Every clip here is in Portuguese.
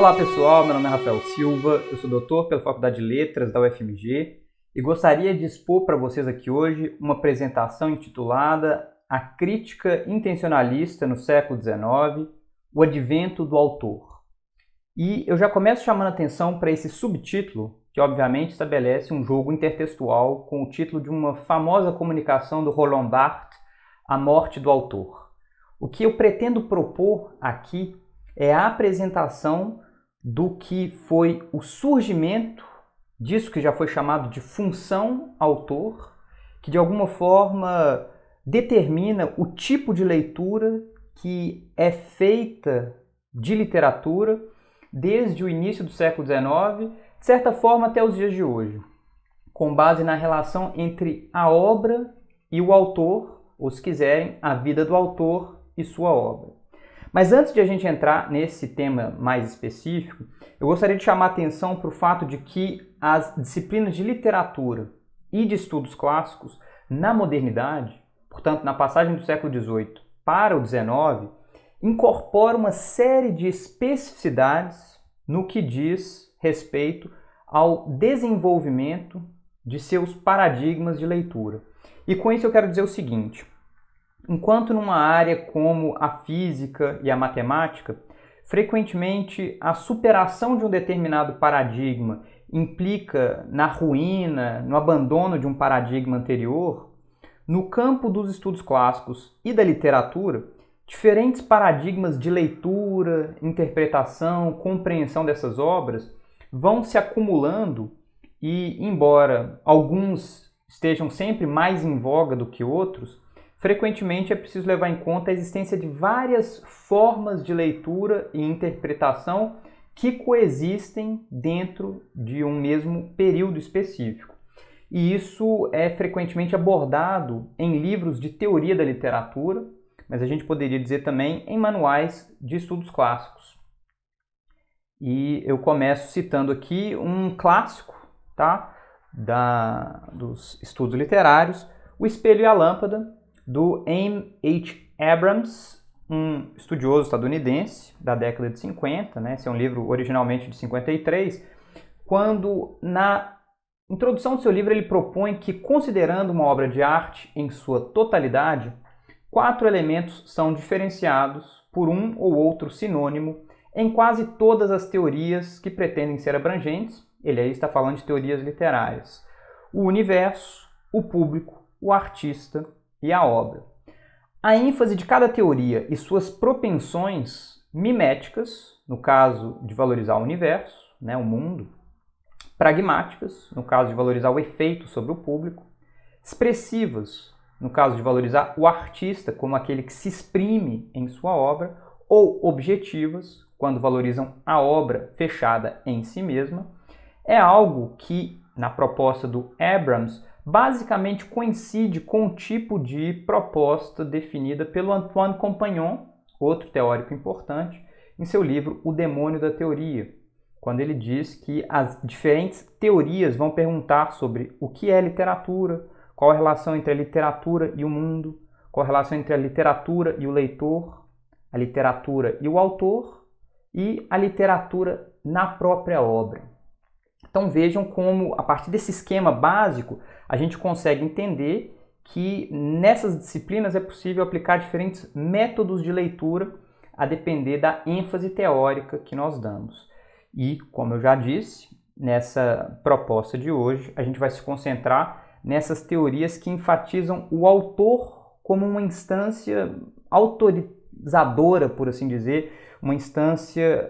Olá pessoal, meu nome é Rafael Silva, eu sou doutor pela Faculdade de Letras da UFMG e gostaria de expor para vocês aqui hoje uma apresentação intitulada A Crítica Intencionalista no século XIX, o Advento do Autor. E eu já começo chamando a atenção para esse subtítulo, que obviamente estabelece um jogo intertextual com o título de uma famosa comunicação do Roland Barthes, A Morte do Autor. O que eu pretendo propor aqui é a apresentação do que foi o surgimento disso que já foi chamado de função autor, que de alguma forma determina o tipo de leitura que é feita de literatura desde o início do século XIX, de certa forma até os dias de hoje, com base na relação entre a obra e o autor, ou se quiserem, a vida do autor e sua obra. Mas antes de a gente entrar nesse tema mais específico, eu gostaria de chamar a atenção para o fato de que as disciplinas de literatura e de estudos clássicos na modernidade, portanto na passagem do século XVIII para o XIX, incorporam uma série de especificidades no que diz respeito ao desenvolvimento de seus paradigmas de leitura. E com isso eu quero dizer o seguinte: enquanto numa área como a física e a matemática, frequentemente a superação de um determinado paradigma implica na ruína, no abandono de um paradigma anterior, no campo dos estudos clássicos e da literatura, diferentes paradigmas de leitura, interpretação, compreensão dessas obras vão se acumulando e, embora alguns estejam sempre mais em voga do que outros, frequentemente é preciso levar em conta a existência de várias formas de leitura e interpretação que coexistem dentro de um mesmo período específico. E isso é frequentemente abordado em livros de teoria da literatura, mas a gente poderia dizer também em manuais de estudos clássicos. E eu começo citando aqui um clássico, tá? Dos estudos literários, O Espelho e a Lâmpada, do M. H. Abrams, um estudioso estadunidense da década de 50, né? Esse é um livro originalmente de 53, quando na introdução do seu livro ele propõe que, considerando uma obra de arte em sua totalidade, 4 elementos são diferenciados por um ou outro sinônimo em quase todas as teorias que pretendem ser abrangentes. Ele aí está falando de teorias literárias: o universo, o público, o artista e a obra. A ênfase de cada teoria e suas propensões miméticas, no caso de valorizar o universo, né, o mundo, pragmáticas, no caso de valorizar o efeito sobre o público, expressivas, no caso de valorizar o artista como aquele que se exprime em sua obra, ou objetivas, quando valorizam a obra fechada em si mesma, é algo que, na proposta do Abrams, basicamente coincide com o tipo de proposta definida pelo Antoine Compagnon, outro teórico importante, em seu livro O Demônio da Teoria, quando ele diz que as diferentes teorias vão perguntar sobre o que é literatura, qual a relação entre a literatura e o mundo, qual a relação entre a literatura e o leitor, a literatura e o autor e a literatura na própria obra. Então vejam como, a partir desse esquema básico, a gente consegue entender que nessas disciplinas é possível aplicar diferentes métodos de leitura a depender da ênfase teórica que nós damos. E, como eu já disse, nessa proposta de hoje, a gente vai se concentrar nessas teorias que enfatizam o autor como uma instância autorizadora, por assim dizer, uma instância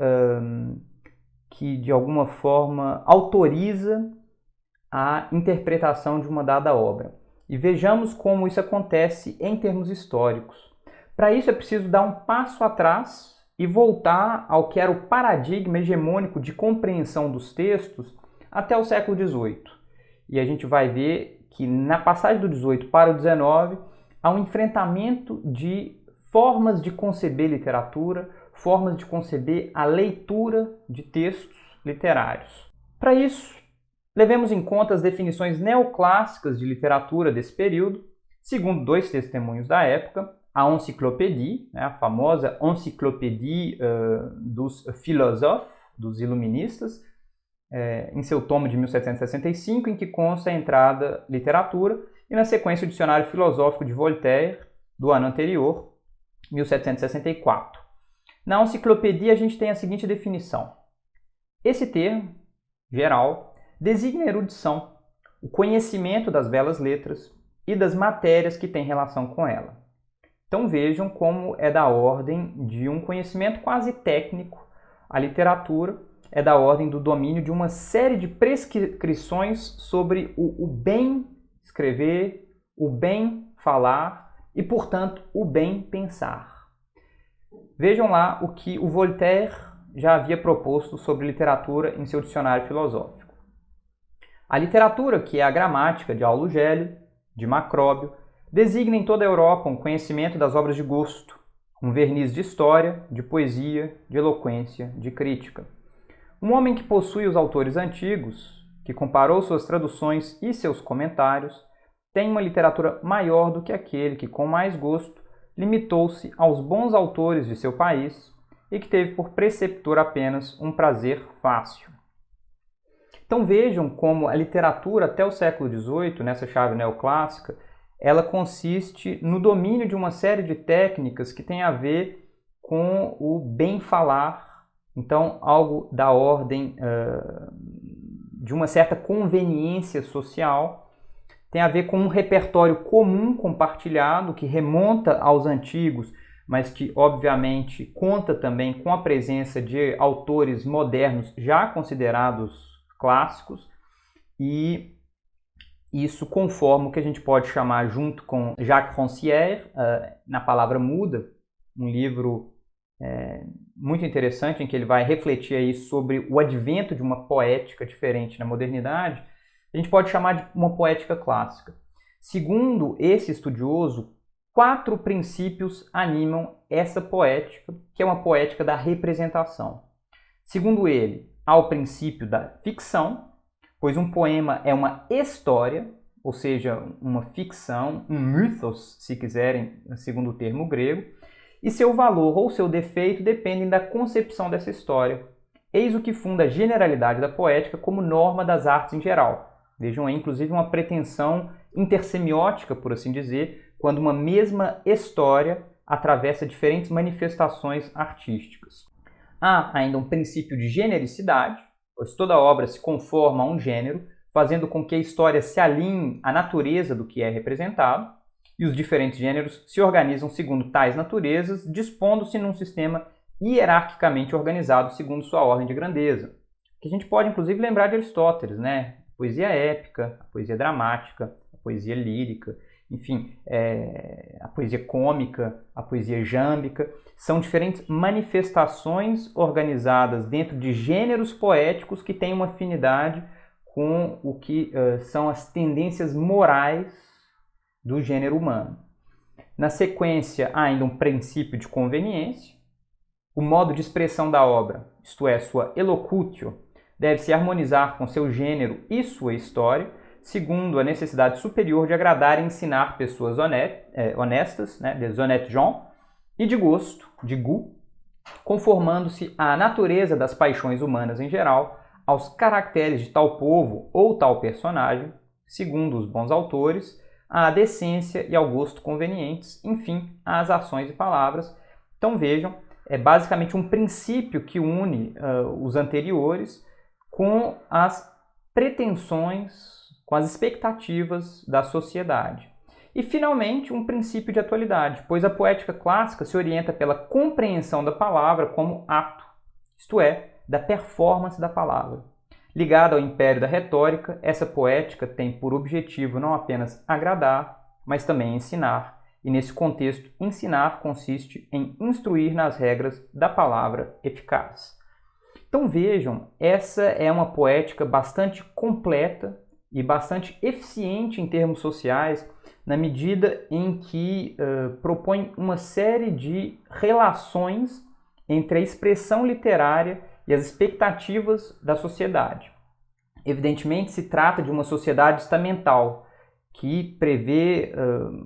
que de alguma forma autoriza a interpretação de uma dada obra. E vejamos como isso acontece em termos históricos. Para isso é preciso dar um passo atrás e voltar ao que era o paradigma hegemônico de compreensão dos textos até o século XVIII. E a gente vai ver que na passagem do XVIII para o XIX há um enfrentamento de formas de conceber literatura, formas de conceber a leitura de textos literários. Para isso, levemos em conta as definições neoclássicas de literatura desse período, segundo 2 testemunhos da época, a Encyclopédie, né, a famosa Encyclopédie dos Philosophes, dos iluministas, em seu tomo de 1765, em que consta a entrada literatura, e na sequência o dicionário filosófico de Voltaire, do ano anterior, 1764. Na enciclopédia a gente tem a seguinte definição. Esse termo, geral, designa a erudição, o conhecimento das belas letras e das matérias que têm relação com ela. Então vejam como é da ordem de um conhecimento quase técnico. A literatura é da ordem do domínio de uma série de prescrições sobre o bem escrever, o bem falar e, portanto, o bem pensar. Vejam lá o que o Voltaire já havia proposto sobre literatura em seu dicionário filosófico. A literatura, que é a gramática de Aulo Gelio, de Macróbio, designa em toda a Europa um conhecimento das obras de gosto, um verniz de história, de poesia, de eloquência, de crítica. Um homem que possui os autores antigos, que comparou suas traduções e seus comentários, tem uma literatura maior do que aquele que, com mais gosto, limitou-se aos bons autores de seu país e que teve por preceptor apenas um prazer fácil. Então vejam como a literatura até o século XVIII, nessa chave neoclássica, ela consiste no domínio de uma série de técnicas que tem a ver com o bem falar, então algo da ordem de uma certa conveniência social, tem a ver com um repertório comum compartilhado que remonta aos antigos, mas que obviamente conta também com a presença de autores modernos já considerados clássicos, e isso conforma o que a gente pode chamar, junto com Jacques Rancière, na Palavra Muda, um livro muito interessante em que ele vai refletir aí sobre o advento de uma poética diferente na modernidade, a gente pode chamar de uma poética clássica. Segundo esse estudioso, 4 princípios animam essa poética, que é uma poética da representação. Segundo ele, há o princípio da ficção, pois um poema é uma história, ou seja, uma ficção, um mythos, se quiserem, segundo o termo grego, e seu valor ou seu defeito dependem da concepção dessa história. Eis o que funda a generalidade da poética como norma das artes em geral. Vejam aí, inclusive, uma pretensão intersemiótica, por assim dizer, quando uma mesma história atravessa diferentes manifestações artísticas. Há ainda um princípio de genericidade, pois toda obra se conforma a um gênero, fazendo com que a história se alinhe à natureza do que é representado, e os diferentes gêneros se organizam segundo tais naturezas, dispondo-se num sistema hierarquicamente organizado segundo sua ordem de grandeza. Que a gente pode, inclusive, lembrar de Aristóteles, né? A poesia épica, a poesia dramática, a poesia lírica, enfim, a poesia cômica, a poesia jâmbica, são diferentes manifestações organizadas dentro de gêneros poéticos que têm uma afinidade com o que são as tendências morais do gênero humano. Na sequência, há ainda um princípio de conveniência. O modo de expressão da obra, isto é, sua elocutio, deve se harmonizar com seu gênero e sua história, segundo a necessidade superior de agradar e ensinar pessoas honestas, né, des honnêtes gens, e de gosto, de goût, conformando-se à natureza das paixões humanas em geral, aos caracteres de tal povo ou tal personagem, segundo os bons autores, à decência e ao gosto convenientes, enfim, às ações e palavras. Então vejam, é basicamente um princípio que une os anteriores com as pretensões, com as expectativas da sociedade. E, finalmente, um princípio de atualidade, pois a poética clássica se orienta pela compreensão da palavra como ato, isto é, da performance da palavra. Ligada ao império da retórica, essa poética tem por objetivo não apenas agradar, mas também ensinar. E, nesse contexto, ensinar consiste em instruir nas regras da palavra eficaz. Então vejam, essa é uma poética bastante completa e bastante eficiente em termos sociais, na medida em que propõe uma série de relações entre a expressão literária e as expectativas da sociedade. Evidentemente, se trata de uma sociedade estamental, que prevê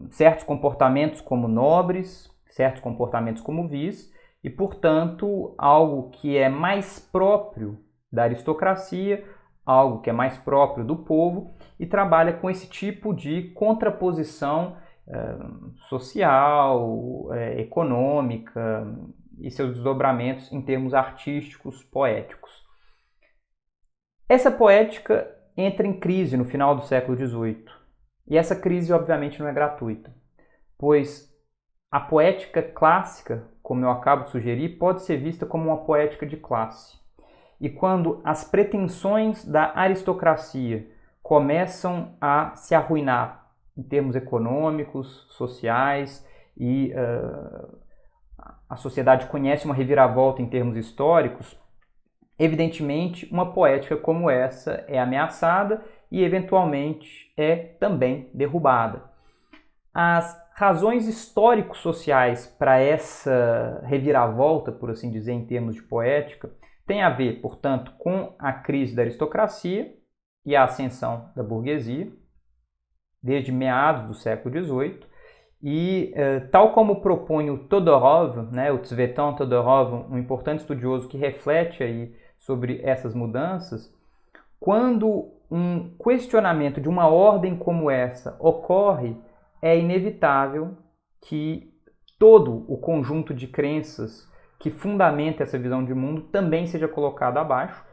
certos comportamentos como nobres, certos comportamentos como vis, e, portanto, algo que é mais próprio da aristocracia, algo que é mais próprio do povo, e trabalha com esse tipo de contraposição social, econômica e seus desdobramentos em termos artísticos, poéticos. Essa poética entra em crise no final do século XVIII, e essa crise obviamente não é gratuita, pois a poética clássica, como eu acabo de sugerir, pode ser vista como uma poética de classe. E quando as pretensões da aristocracia começam a se arruinar em termos econômicos, sociais, e a sociedade conhece uma reviravolta em termos históricos, evidentemente uma poética como essa é ameaçada e eventualmente é também derrubada. As razões histórico-sociais para essa reviravolta, por assim dizer, em termos de poética, tem a ver, portanto, com a crise da aristocracia e a ascensão da burguesia, desde meados do século XVIII, e tal como propõe o Todorov, né, o Tsvetan Todorov, um importante estudioso que reflete aí sobre essas mudanças, quando um questionamento de uma ordem como essa ocorre, é inevitável que todo o conjunto de crenças que fundamenta essa visão de mundo também seja colocado abaixo.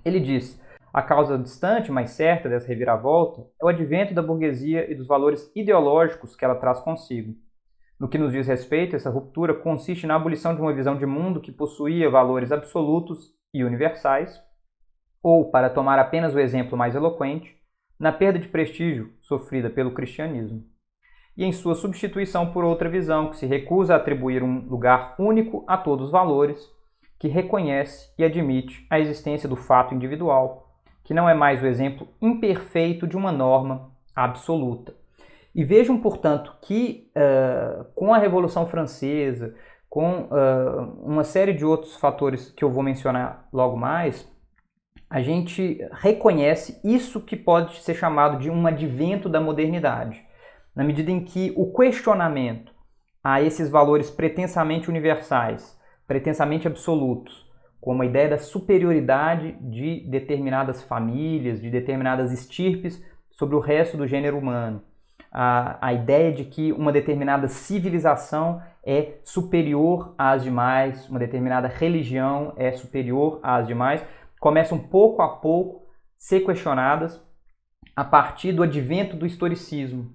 Ele diz: a causa distante, mas certa dessa reviravolta é o advento da burguesia e dos valores ideológicos que ela traz consigo. No que nos diz respeito, essa ruptura consiste na abolição de uma visão de mundo que possuía valores absolutos e universais, ou, para tomar apenas o exemplo mais eloquente, na perda de prestígio sofrida pelo cristianismo, e em sua substituição por outra visão que se recusa a atribuir um lugar único a todos os valores, que reconhece e admite a existência do fato individual, que não é mais o exemplo imperfeito de uma norma absoluta. E vejam, portanto, que com a Revolução Francesa, com uma série de outros fatores que eu vou mencionar logo mais, a gente reconhece isso que pode ser chamado de um advento da modernidade, na medida em que o questionamento a esses valores pretensamente universais, pretensamente absolutos, como a ideia da superioridade de determinadas famílias, de determinadas estirpes sobre o resto do gênero humano, a ideia de que uma determinada civilização é superior às demais, uma determinada religião é superior às demais, começam pouco a pouco a ser questionadas a partir do advento do historicismo,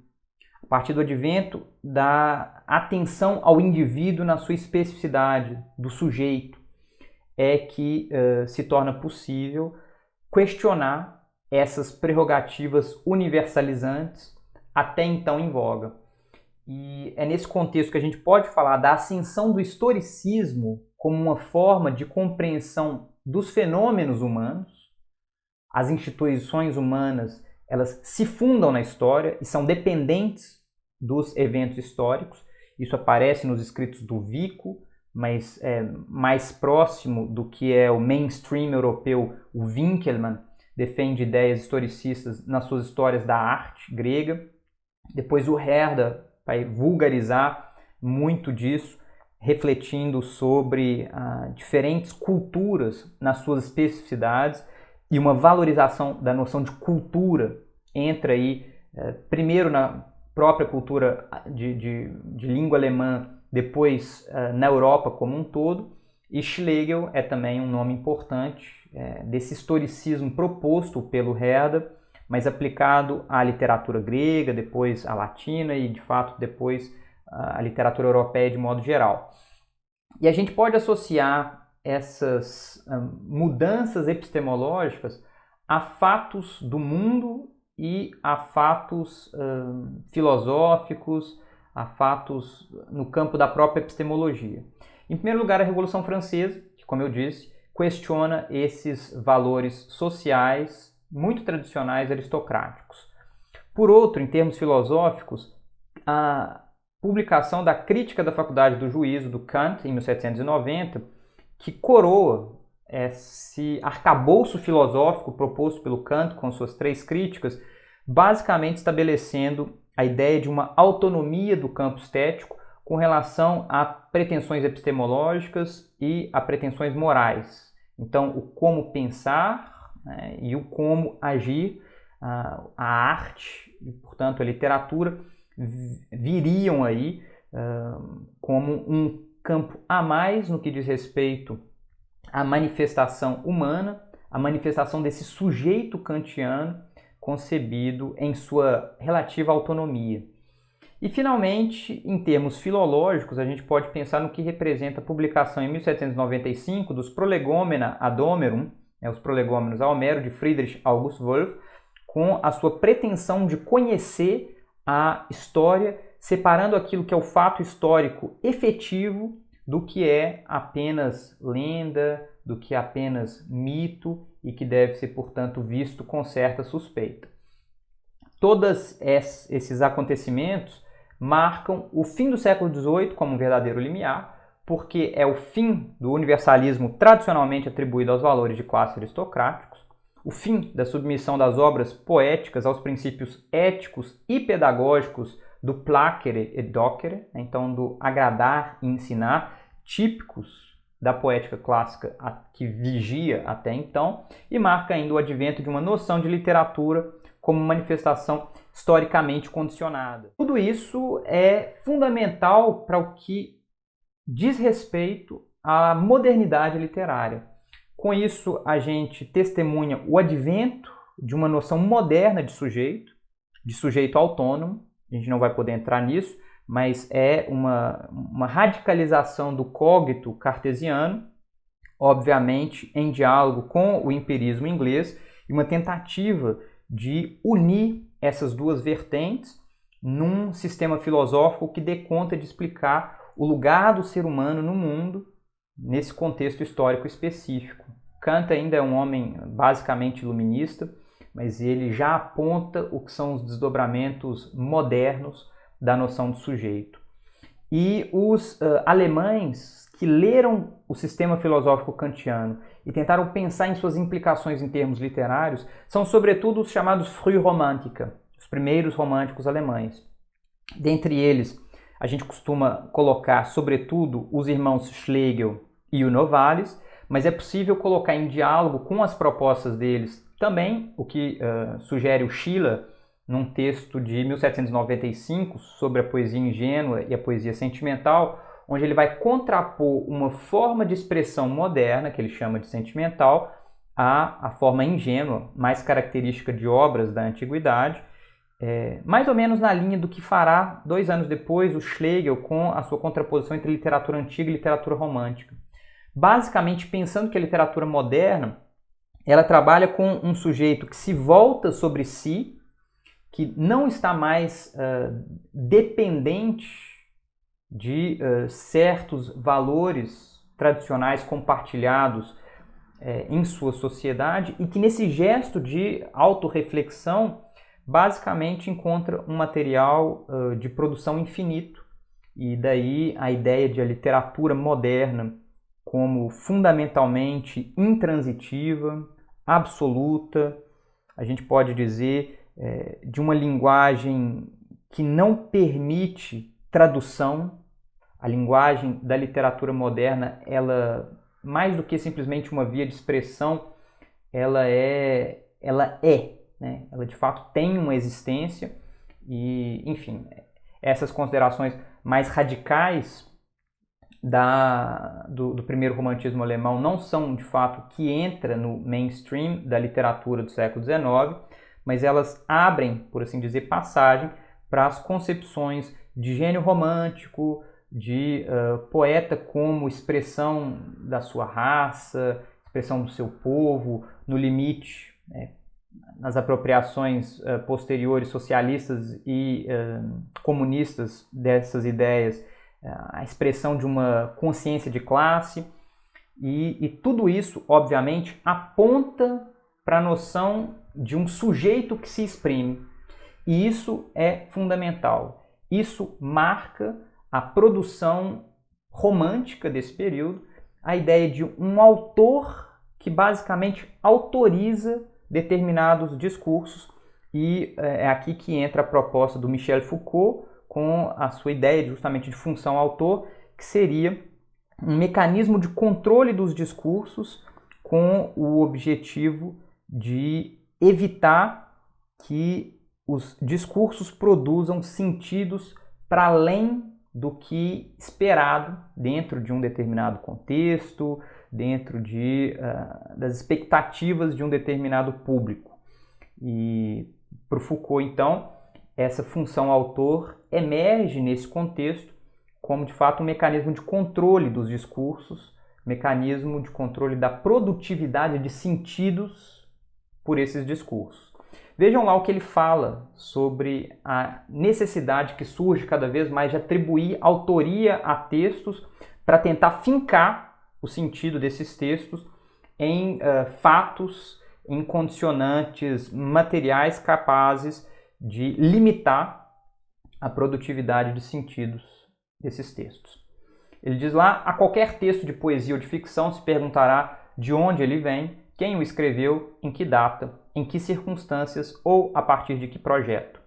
a partir do advento da atenção ao indivíduo na sua especificidade, do sujeito, é que se torna possível questionar essas prerrogativas universalizantes até então em voga. E é nesse contexto que a gente pode falar da ascensão do historicismo como uma forma de compreensão dos fenômenos humanos. As instituições humanas, elas se fundam na história e são dependentes dos eventos históricos. Isso aparece nos escritos do Vico, mas é mais próximo do que é o mainstream europeu. O Winckelmann defende ideias historicistas nas suas histórias da arte grega. Depois o Herder vai vulgarizar muito disso, refletindo sobre diferentes culturas nas suas especificidades, e uma valorização da noção de cultura entra aí, primeiro na própria cultura de língua alemã, depois na Europa como um todo, e Schlegel é também um nome importante desse historicismo proposto pelo Herder, mas aplicado à literatura grega, depois à latina e, de fato, depois à literatura europeia de modo geral. E a gente pode associar essas mudanças epistemológicas a fatos do mundo e a fatos filosóficos, a fatos no campo da própria epistemologia. Em primeiro lugar, a Revolução Francesa, que, como eu disse, questiona esses valores sociais muito tradicionais aristocráticos. Por outro, em termos filosóficos, a publicação da Crítica da Faculdade do Juízo, do Kant, em 1790, que coroa esse arcabouço filosófico proposto pelo Kant com suas 3 críticas, basicamente estabelecendo a ideia de uma autonomia do campo estético com relação a pretensões epistemológicas e a pretensões morais. Então, o como pensar, né, e o como agir, a arte e, portanto, a literatura viriam aí como um campo a mais no que diz respeito à manifestação humana, a manifestação desse sujeito kantiano concebido em sua relativa autonomia. E, finalmente, em termos filológicos, a gente pode pensar no que representa a publicação em 1795 dos Prolegomena ad Homerum, os Prolegômenos a Homero, de Friedrich August Wolff, com a sua pretensão de conhecer a história, separando aquilo que é o fato histórico efetivo do que é apenas lenda, do que é apenas mito e que deve ser, portanto, visto com certa suspeita. Todos esses acontecimentos marcam o fim do século XVIII como um verdadeiro limiar, porque é o fim do universalismo tradicionalmente atribuído aos valores de classe aristocráticos, o fim da submissão das obras poéticas aos princípios éticos e pedagógicos do placere e docere, então do agradar e ensinar, típicos da poética clássica que vigia até então, e marca ainda o advento de uma noção de literatura como manifestação historicamente condicionada. Tudo isso é fundamental para o que diz respeito à modernidade literária. Com isso, a gente testemunha o advento de uma noção moderna de sujeito autônomo. A gente não vai poder entrar nisso, mas é uma radicalização do cogito cartesiano, obviamente em diálogo com o empirismo inglês, e uma tentativa de unir essas duas vertentes num sistema filosófico que dê conta de explicar o lugar do ser humano no mundo nesse contexto histórico específico. Kant ainda é um homem basicamente iluminista, mas ele já aponta o que são os desdobramentos modernos da noção de sujeito. E os alemães que leram o sistema filosófico kantiano e tentaram pensar em suas implicações em termos literários são, sobretudo, os chamados Frühromantiker, os primeiros românticos alemães. Dentre eles, a gente costuma colocar, sobretudo, os irmãos Schlegel e o Novalis, mas é possível colocar em diálogo com as propostas deles também o que sugere o Schiller num texto de 1795 sobre a poesia ingênua e a poesia sentimental, onde ele vai contrapor uma forma de expressão moderna, que ele chama de sentimental, à forma ingênua, mais característica de obras da antiguidade, mais ou menos na linha do que fará 2 anos depois o Schlegel com a sua contraposição entre literatura antiga e literatura romântica. Basicamente pensando que a literatura moderna ela trabalha com um sujeito que se volta sobre si, que não está mais dependente de certos valores tradicionais compartilhados em sua sociedade, e que nesse gesto de autorreflexão basicamente encontra um material de produção infinito, e daí a ideia de a literatura moderna como fundamentalmente intransitiva, absoluta, a gente pode dizer de uma linguagem que não permite tradução. A linguagem da literatura moderna, ela, mais do que simplesmente uma via de expressão, ela é, né? Ela de fato tem uma existência e, enfim, essas considerações mais radicais do primeiro romantismo alemão não são de fato que entra no mainstream da literatura do século XIX, mas elas abrem, por assim dizer, passagem para as concepções de gênio romântico, de poeta como expressão da sua raça, expressão do seu povo, no limite, nas apropriações posteriores socialistas e comunistas dessas ideias, a expressão de uma consciência de classe, e tudo isso, obviamente, aponta para a noção de um sujeito que se exprime. E isso é fundamental. Isso marca a produção romântica desse período, a ideia de um autor que basicamente autoriza determinados discursos, e é aqui que entra a proposta do Michel Foucault com a sua ideia justamente de função autor, que seria um mecanismo de controle dos discursos com o objetivo de evitar que os discursos produzam sentidos para além do que esperado dentro de um determinado contexto, dentro das expectativas de um determinado público. E para o Foucault, então, essa função autor emerge nesse contexto como, de fato, um mecanismo de controle dos discursos, mecanismo de controle da produtividade de sentidos por esses discursos. Vejam lá o que ele fala sobre a necessidade que surge cada vez mais de atribuir autoria a textos para tentar fincar o sentido desses textos em fatos, em condicionantes materiais capazes de limitar a produtividade de sentidos desses textos. Ele diz lá: a qualquer texto de poesia ou de ficção se perguntará de onde ele vem, quem o escreveu, em que data, em que circunstâncias ou a partir de que projeto.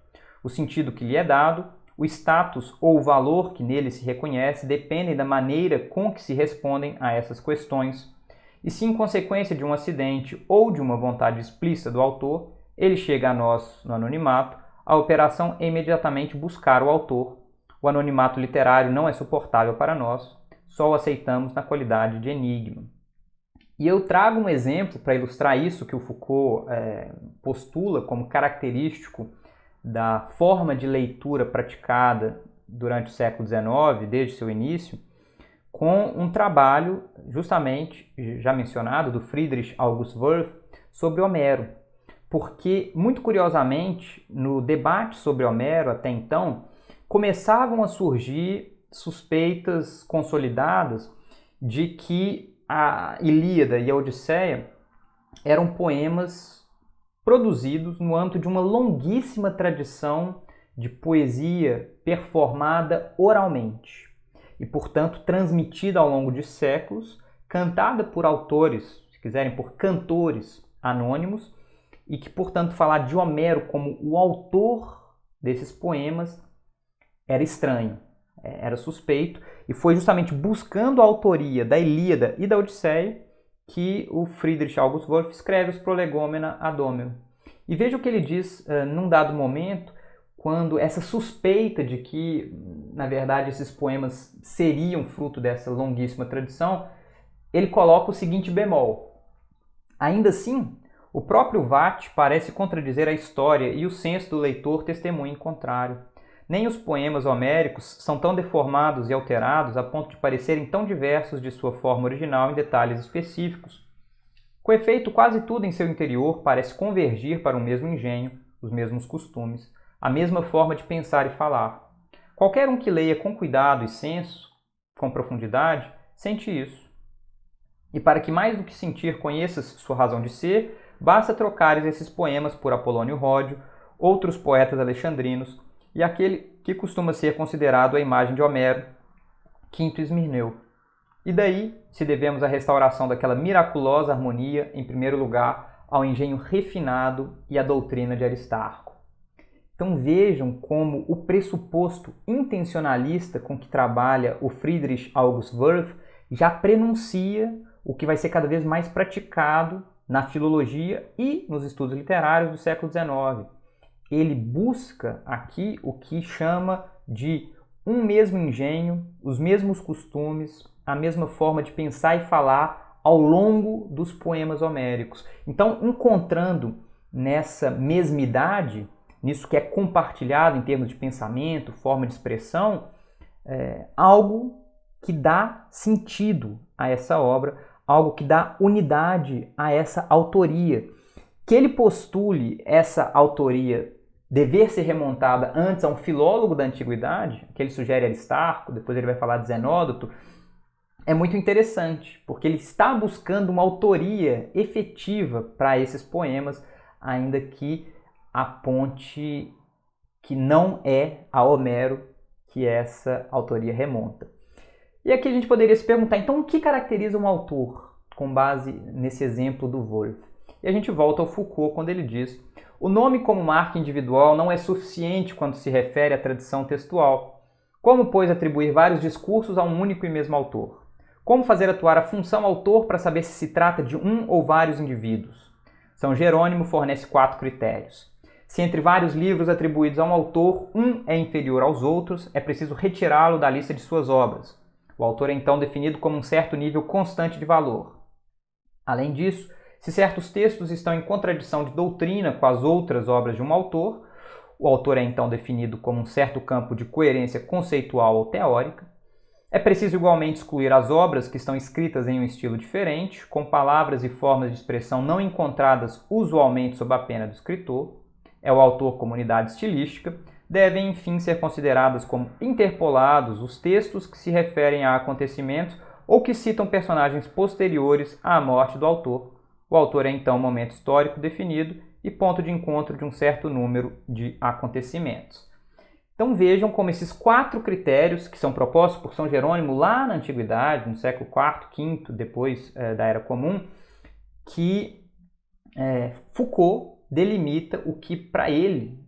O sentido que lhe é dado, o status ou o valor que nele se reconhece dependem da maneira com que se respondem a essas questões. E se em consequência de um acidente ou de uma vontade explícita do autor, ele chega a nós no anonimato, a operação é imediatamente buscar o autor. O anonimato literário não é suportável para nós, só o aceitamos na qualidade de enigma. E eu trago um exemplo para ilustrar isso que o Foucault postula como característico da forma de leitura praticada durante o século XIX, desde seu início, com um trabalho, justamente, já mencionado, do Friedrich August Wolff, sobre Homero. Porque, muito curiosamente, no debate sobre Homero até então, começavam a surgir suspeitas consolidadas de que a Ilíada e a Odisseia eram poemas produzidos no âmbito de uma longuíssima tradição de poesia performada oralmente e, portanto, transmitida ao longo de séculos, cantada por autores, se quiserem, por cantores anônimos, e que, portanto, falar de Homero como o autor desses poemas era estranho, era suspeito, e foi justamente buscando a autoria da Ilíada e da Odisseia que o Friedrich August Wolff escreve os Prolegomena ad Homero. E veja o que ele diz num dado momento, quando essa suspeita de que, na verdade, esses poemas seriam fruto dessa longuíssima tradição, ele coloca o seguinte bemol: ainda assim, o próprio Watt parece contradizer a história e o senso do leitor testemunha em contrário. Nem os poemas homéricos são tão deformados e alterados a ponto de parecerem tão diversos de sua forma original em detalhes específicos. Com efeito, quase tudo em seu interior parece convergir para o mesmo engenho, os mesmos costumes, a mesma forma de pensar e falar. Qualquer um que leia com cuidado e senso, com profundidade, sente isso. E para que mais do que sentir conheças sua razão de ser, basta trocares esses poemas por Apolônio Ródio, outros poetas alexandrinos, e aquele que costuma ser considerado a imagem de Homero, Quinto Esmirneu. E daí se devemos a restauração daquela miraculosa harmonia, em primeiro lugar, ao engenho refinado e à doutrina de Aristarco. Então vejam como o pressuposto intencionalista com que trabalha o Friedrich August Wolff já prenuncia o que vai ser cada vez mais praticado na filologia e nos estudos literários do século XIX. Ele busca aqui o que chama de um mesmo engenho, os mesmos costumes, a mesma forma de pensar e falar ao longo dos poemas homéricos. Então, encontrando nessa mesmidade, nisso que é compartilhado em termos de pensamento, forma de expressão, algo que dá sentido a essa obra, algo que dá unidade a essa autoria. Que ele postule essa autoria dever ser remontada antes a um filólogo da antiguidade, que ele sugere Aristarco, depois ele vai falar de Zenódoto, é muito interessante, porque ele está buscando uma autoria efetiva para esses poemas, ainda que aponte que não é a Homero que essa autoria remonta. E aqui a gente poderia se perguntar, então, o que caracteriza um autor, com base nesse exemplo do Wolff? E a gente volta ao Foucault quando ele diz: O nome como marca individual não é suficiente quando se refere à tradição textual. Como, pois, atribuir vários discursos a um único e mesmo autor? Como fazer atuar a função autor para saber se se trata de um ou vários indivíduos? São Jerônimo fornece 4 critérios. Se entre vários livros atribuídos a um autor, um é inferior aos outros, é preciso retirá-lo da lista de suas obras. O autor é então definido como um certo nível constante de valor. Além disso, se certos textos estão em contradição de doutrina com as outras obras de um autor, o autor é então definido como um certo campo de coerência conceitual ou teórica. É preciso igualmente excluir as obras que estão escritas em um estilo diferente, com palavras e formas de expressão não encontradas usualmente sob a pena do escritor. É o autor como unidade estilística. Devem, enfim, ser considerados como interpolados os textos que se referem a acontecimentos ou que citam personagens posteriores à morte do autor. O autor é então um momento histórico definido e ponto de encontro de um certo número de acontecimentos. Então vejam como esses 4 critérios que são propostos por São Jerônimo lá na Antiguidade, no século IV, V, depois da Era Comum, que Foucault delimita o que para ele,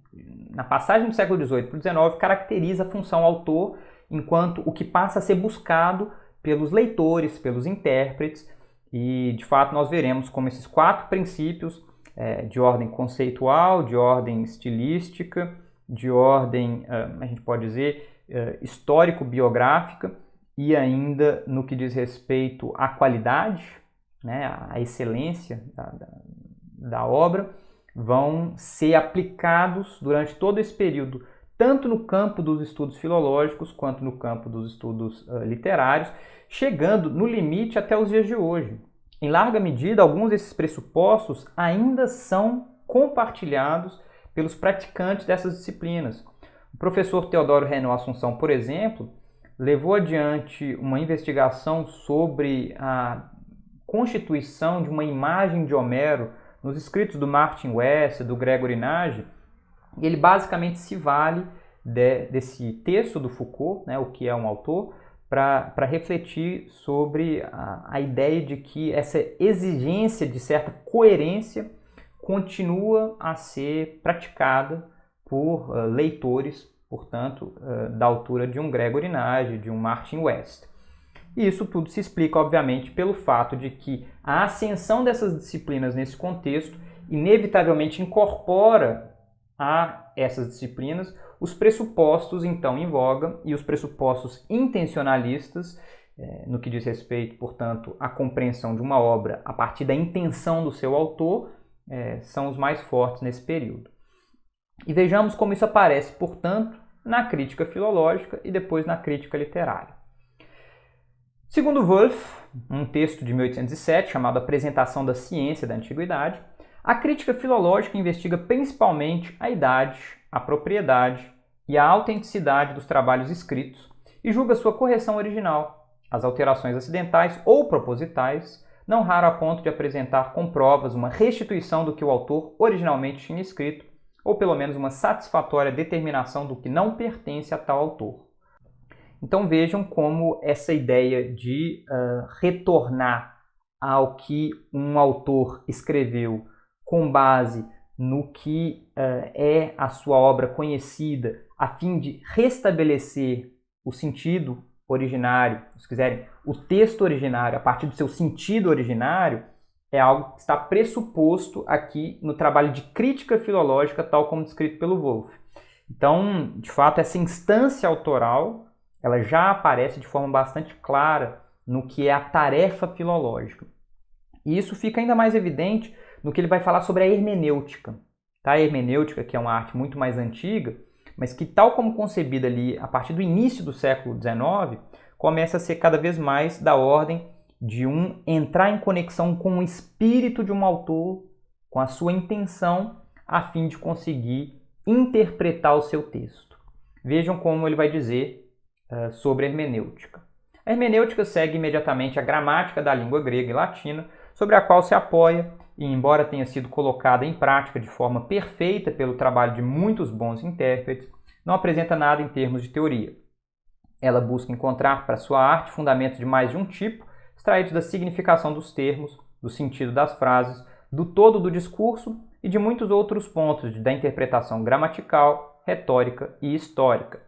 na passagem do século XVIII para o XIX, caracteriza a função autor enquanto o que passa a ser buscado pelos leitores, pelos intérpretes, e de fato nós veremos como esses 4 princípios de ordem conceitual, de ordem estilística, de ordem, a gente pode dizer, histórico-biográfica e ainda no que diz respeito à qualidade, né, à excelência da obra, vão ser aplicados durante todo esse período, tanto no campo dos estudos filológicos quanto no campo dos estudos literários, chegando no limite até os dias de hoje. Em larga medida, alguns desses pressupostos ainda são compartilhados pelos praticantes dessas disciplinas. O professor Teodoro Renaud Assunção, por exemplo, levou adiante uma investigação sobre a constituição de uma imagem de Homero nos escritos do Martin West, do Gregory Nage, e ele basicamente se vale desse texto do Foucault, né, o que é um autor, para refletir sobre a ideia de que essa exigência de certa coerência continua a ser praticada por leitores, portanto, da altura de um Gregory Nage, de um Martin West. E isso tudo se explica, obviamente, pelo fato de que a ascensão dessas disciplinas nesse contexto inevitavelmente incorpora a essas disciplinas os pressupostos, então, em voga e os pressupostos intencionalistas, no que diz respeito, portanto, à compreensão de uma obra a partir da intenção do seu autor, são os mais fortes nesse período. E vejamos como isso aparece, portanto, na crítica filológica e depois na crítica literária. Segundo Wolff, um texto de 1807 chamado Apresentação da Ciência da Antiguidade, a crítica filológica investiga principalmente a idade, a propriedade e a autenticidade dos trabalhos escritos e julga sua correção original, as alterações acidentais ou propositais, não raro a ponto de apresentar com provas uma restituição do que o autor originalmente tinha escrito, ou pelo menos uma satisfatória determinação do que não pertence a tal autor. Então vejam como essa ideia de retornar ao que um autor escreveu com base no que é a sua obra conhecida, a fim de restabelecer o sentido originário, se quiserem, o texto originário, a partir do seu sentido originário, é algo que está pressuposto aqui no trabalho de crítica filológica, tal como descrito pelo Wolff. Então, de fato, essa instância autoral, ela já aparece de forma bastante clara no que é a tarefa filológica. E isso fica ainda mais evidente no que ele vai falar sobre a hermenêutica. A hermenêutica, que é uma arte muito mais antiga, mas que, tal como concebida ali a partir do início do século XIX, começa a ser cada vez mais da ordem de entrar em conexão com o espírito de um autor, com a sua intenção, a fim de conseguir interpretar o seu texto. Vejam como ele vai dizer sobre a hermenêutica. A hermenêutica segue imediatamente a gramática da língua grega e latina, sobre a qual se apoia, e embora tenha sido colocada em prática de forma perfeita pelo trabalho de muitos bons intérpretes, não apresenta nada em termos de teoria. Ela busca encontrar para sua arte fundamentos de mais de um tipo, extraídos da significação dos termos, do sentido das frases, do todo do discurso e de muitos outros pontos da interpretação gramatical, retórica e histórica.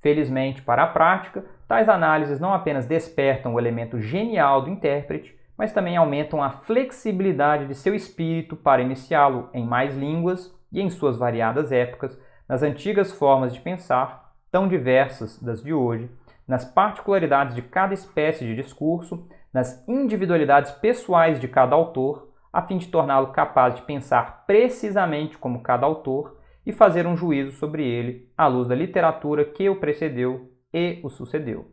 Felizmente para a prática, tais análises não apenas despertam o elemento genial do intérprete, mas também aumentam a flexibilidade de seu espírito para iniciá-lo em mais línguas e em suas variadas épocas, nas antigas formas de pensar, tão diversas das de hoje, nas particularidades de cada espécie de discurso, nas individualidades pessoais de cada autor, a fim de torná-lo capaz de pensar precisamente como cada autor e fazer um juízo sobre ele à luz da literatura que o precedeu e o sucedeu.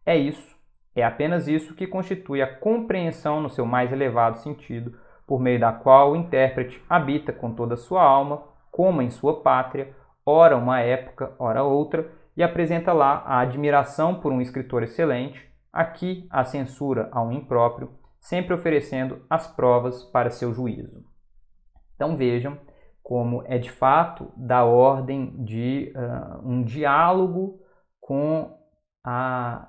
É isso, é apenas isso que constitui a compreensão no seu mais elevado sentido, por meio da qual o intérprete habita com toda a sua alma, como em sua pátria, ora uma época, ora outra, e apresenta lá a admiração por um escritor excelente, aqui a censura a um impróprio, sempre oferecendo as provas para seu juízo. Então vejam como é de fato da ordem de um diálogo com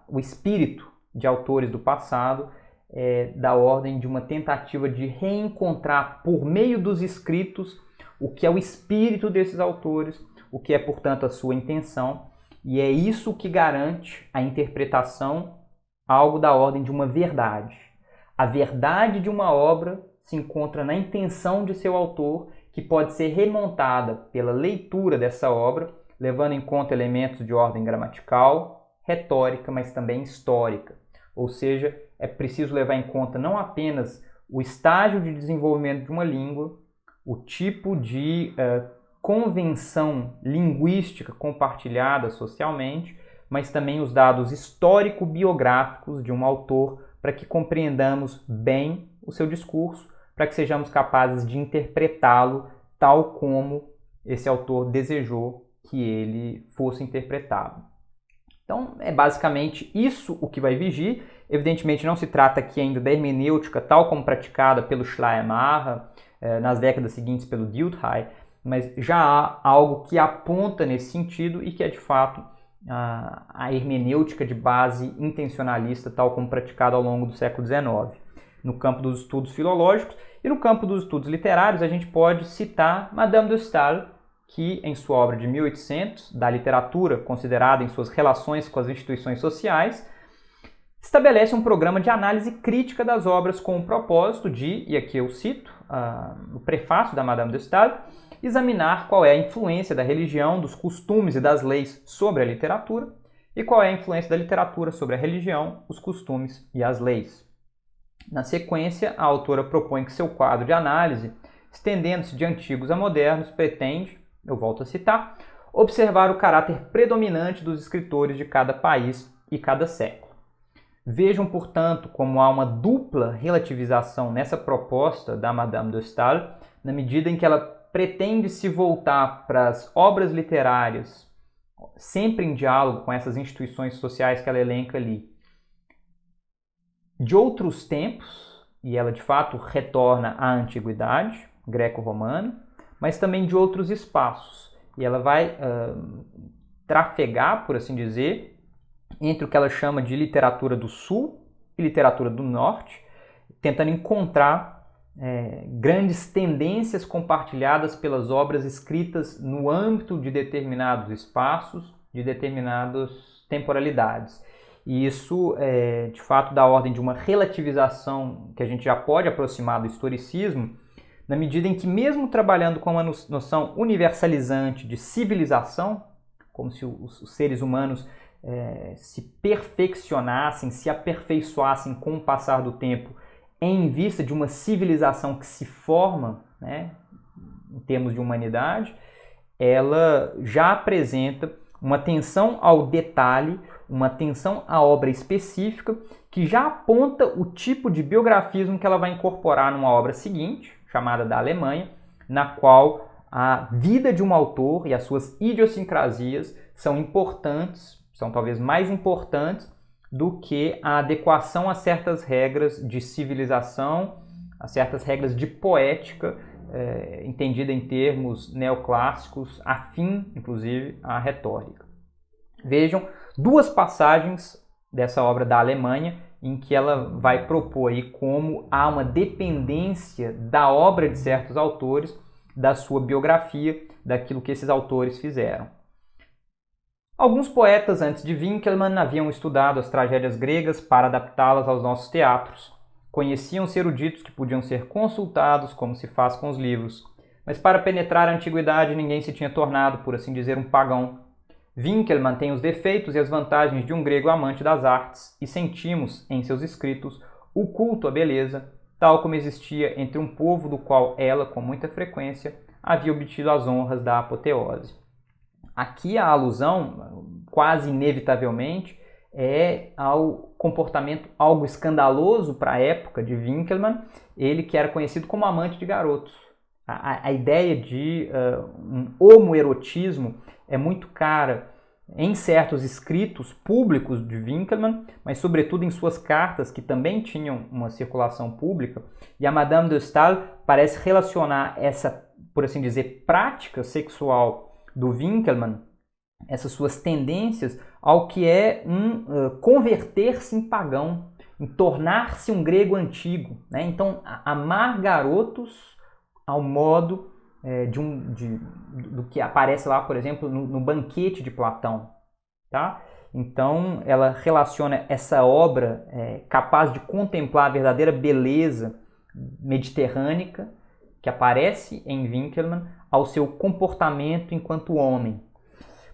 o espírito de autores do passado, da ordem de uma tentativa de reencontrar por meio dos escritos o que é o espírito desses autores, o que é, portanto, a sua intenção, e é isso que garante a interpretação, algo da ordem de uma verdade. A verdade de uma obra se encontra na intenção de seu autor, que pode ser remontada pela leitura dessa obra, levando em conta elementos de ordem gramatical, retórica, mas também histórica. Ou seja, é preciso levar em conta não apenas o estágio de desenvolvimento de uma língua, o tipo de convenção linguística compartilhada socialmente, mas também os dados histórico-biográficos de um autor para que compreendamos bem o seu discurso, para que sejamos capazes de interpretá-lo tal como esse autor desejou que ele fosse interpretado. Então, é basicamente isso o que vai vigir. Evidentemente, não se trata aqui ainda da hermenêutica tal como praticada pelo Schleiermacher, nas décadas seguintes pelo Dilthey, mas já há algo que aponta nesse sentido e que é, de fato, a hermenêutica de base intencionalista tal como praticada ao longo do século XIX. No campo dos estudos filológicos e no campo dos estudos literários, a gente pode citar Madame de Staël, que, em sua obra de 1800, da literatura considerada em suas relações com as instituições sociais, estabelece um programa de análise crítica das obras com o propósito de, e aqui eu cito o prefácio da Madame de Staël, examinar qual é a influência da religião, dos costumes e das leis sobre a literatura e qual é a influência da literatura sobre a religião, os costumes e as leis. Na sequência, a autora propõe que seu quadro de análise, estendendo-se de antigos a modernos, pretende, eu volto a citar, observar o caráter predominante dos escritores de cada país e cada século. Vejam, portanto, como há uma dupla relativização nessa proposta da Madame de Staël, na medida em que ela pretende se voltar para as obras literárias, sempre em diálogo com essas instituições sociais que ela elenca ali, de outros tempos, e ela de fato retorna à antiguidade greco-romana, mas também de outros espaços. E ela vai trafegar, por assim dizer, entre o que ela chama de literatura do Sul e literatura do Norte, tentando encontrar grandes tendências compartilhadas pelas obras escritas no âmbito de determinados espaços, de determinadas temporalidades. E isso é, de fato, da ordem de uma relativização que a gente já pode aproximar do historicismo, na medida em que, mesmo trabalhando com uma noção universalizante de civilização, como se os seres humanos se perfeccionassem, se aperfeiçoassem com o passar do tempo, em vista de uma civilização que se forma, né, em termos de humanidade, ela já apresenta uma atenção ao detalhe, uma atenção à obra específica, que já aponta o tipo de biografismo que ela vai incorporar numa obra seguinte, chamada da Alemanha, na qual a vida de um autor e as suas idiosincrasias são importantes, são talvez mais importantes do que a adequação a certas regras de civilização, a certas regras de poética, entendida em termos neoclássicos, afim, inclusive, à retórica. Vejam duas passagens dessa obra da Alemanha em que ela vai propor aí como há uma dependência da obra de certos autores da sua biografia, daquilo que esses autores fizeram. Alguns poetas antes de Winckelmann haviam estudado as tragédias gregas para adaptá-las aos nossos teatros. Conheciam os eruditos que podiam ser consultados, como se faz com os livros. Mas para penetrar a antiguidade ninguém se tinha tornado, por assim dizer, um pagão. Winckelmann tem os defeitos e as vantagens de um grego amante das artes, e sentimos, em seus escritos, o culto à beleza, tal como existia entre um povo do qual ela, com muita frequência, havia obtido as honras da apoteose. Aqui a alusão, quase inevitavelmente, é ao comportamento algo escandaloso para a época de Winckelmann, ele que era conhecido como amante de garotos. A ideia de um homoerotismo é muito cara em certos escritos públicos de Winckelmann, mas sobretudo em suas cartas, que também tinham uma circulação pública, e a Madame de Staël parece relacionar essa, por assim dizer, prática sexual do Winckelmann, essas suas tendências, ao que é converter-se em pagão, em tornar-se um grego antigo, né? Então, amar garotos ao modo do que aparece lá, por exemplo, no Banquete de Platão. Tá? Então, ela relaciona essa obra capaz de contemplar a verdadeira beleza mediterrânica que aparece em Winckelmann ao seu comportamento enquanto homem.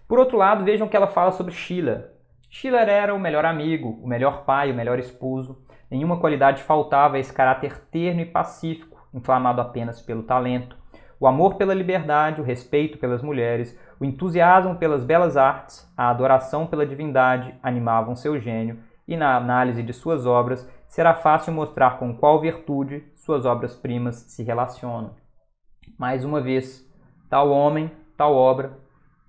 Por outro lado, vejam que ela fala sobre Schiller. Schiller era o melhor amigo, o melhor pai, o melhor esposo. Nenhuma qualidade faltava a esse caráter terno e pacífico, inflamado apenas pelo talento. O amor pela liberdade, o respeito pelas mulheres, o entusiasmo pelas belas artes, a adoração pela divindade animavam seu gênio, e na análise de suas obras será fácil mostrar com qual virtude suas obras-primas se relacionam. Mais uma vez, tal homem, tal obra,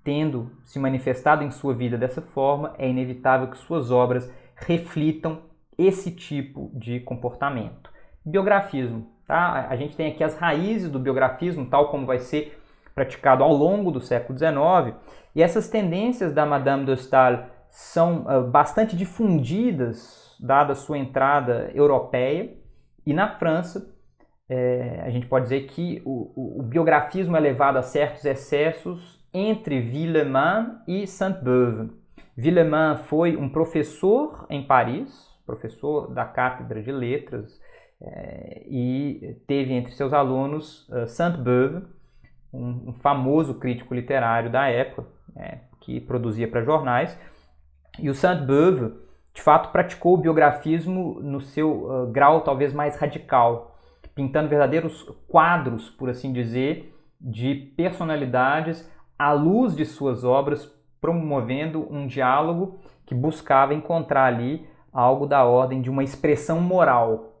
tendo se manifestado em sua vida dessa forma, é inevitável que suas obras reflitam esse tipo de comportamento. Biografismo. Tá? A gente tem aqui as raízes do biografismo, tal como vai ser praticado ao longo do século XIX, e essas tendências da Madame de Staël são bastante difundidas, dada a sua entrada europeia, e na França a gente pode dizer que o biografismo é levado a certos excessos entre Villemin e Sainte-Beuve. Villemin foi um professor em Paris, professor da Cátedra de Letras, e teve entre seus alunos Sainte-Beuve, um famoso crítico literário da época, que produzia para jornais, e o Sainte-Beuve, de fato, praticou o biografismo no seu grau talvez mais radical, pintando verdadeiros quadros, por assim dizer, de personalidades à luz de suas obras, promovendo um diálogo que buscava encontrar ali algo da ordem de uma expressão moral.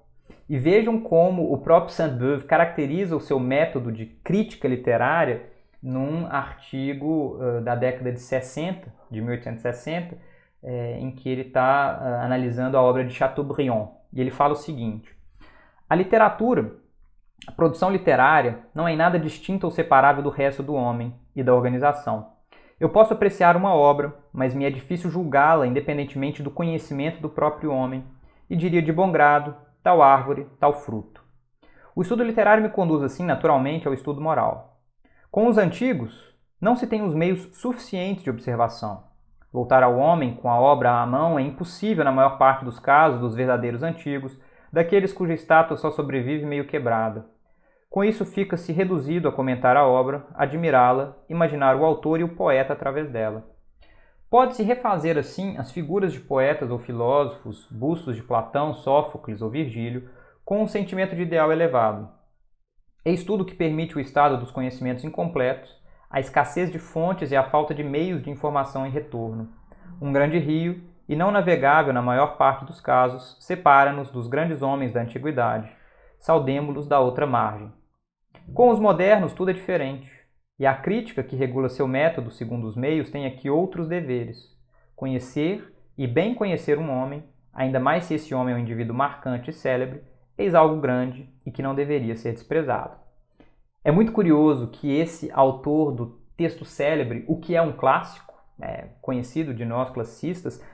E vejam como o próprio Sainte-Beuve caracteriza o seu método de crítica literária num artigo da década de 60, de 1860, em que ele está analisando a obra de Chateaubriand. E ele fala o seguinte: a literatura, a produção literária, não é em nada distinta ou separável do resto do homem e da organização. Eu posso apreciar uma obra, mas me é difícil julgá-la independentemente do conhecimento do próprio homem, e diria de bom grado, tal árvore, tal fruto. O estudo literário me conduz assim naturalmente ao estudo moral. Com os antigos, não se tem os meios suficientes de observação. Voltar ao homem com a obra à mão é impossível na maior parte dos casos dos verdadeiros antigos, daqueles cuja estátua só sobrevive meio quebrada. Com isso fica-se reduzido a comentar a obra, admirá-la, imaginar o autor e o poeta através dela. Pode-se refazer assim as figuras de poetas ou filósofos, bustos de Platão, Sófocles ou Virgílio, com um sentimento de ideal elevado. Eis tudo que permite o estado dos conhecimentos incompletos, a escassez de fontes e a falta de meios de informação em retorno. Um grande rio, e não navegável na maior parte dos casos, separa-nos dos grandes homens da antiguidade. Saudemo-los da outra margem. Com os modernos tudo é diferente, e a crítica que regula seu método segundo os meios tem aqui outros deveres. Conhecer e bem conhecer um homem, ainda mais se esse homem é um indivíduo marcante e célebre, eis algo grande e que não deveria ser desprezado. É muito curioso que esse autor do texto célebre, o que é um clássico, conhecido de nós classicistas,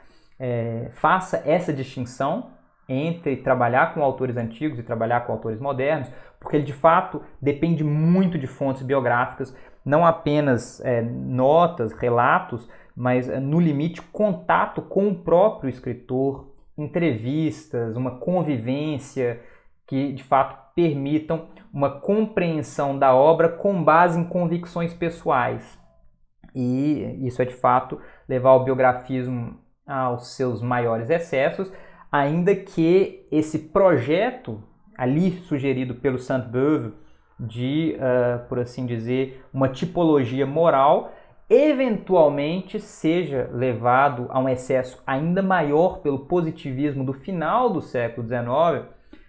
faça essa distinção entre trabalhar com autores antigos e trabalhar com autores modernos, porque ele de fato depende muito de fontes biográficas, não apenas notas, relatos, mas no limite contato com o próprio escritor, entrevistas, uma convivência que de fato permitam uma compreensão da obra com base em convicções pessoais. E isso é de fato levar o biografismo aos seus maiores excessos, ainda que esse projeto ali sugerido pelo Sainte-Beuve de, por assim dizer, uma tipologia moral, eventualmente seja levado a um excesso ainda maior pelo positivismo do final do século XIX,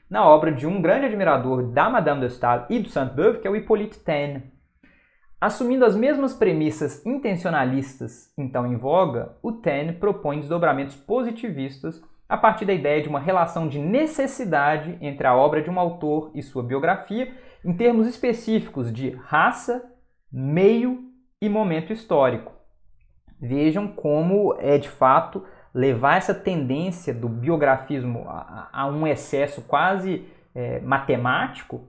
na obra de um grande admirador da Madame de Staël e do Sainte-Beuve, que é o Hippolyte Taine. Assumindo as mesmas premissas intencionalistas então em voga, o Taine propõe desdobramentos positivistas a partir da ideia de uma relação de necessidade entre a obra de um autor e sua biografia, em termos específicos de raça, meio e momento histórico. Vejam como é de fato levar essa tendência do biografismo a um excesso quase matemático,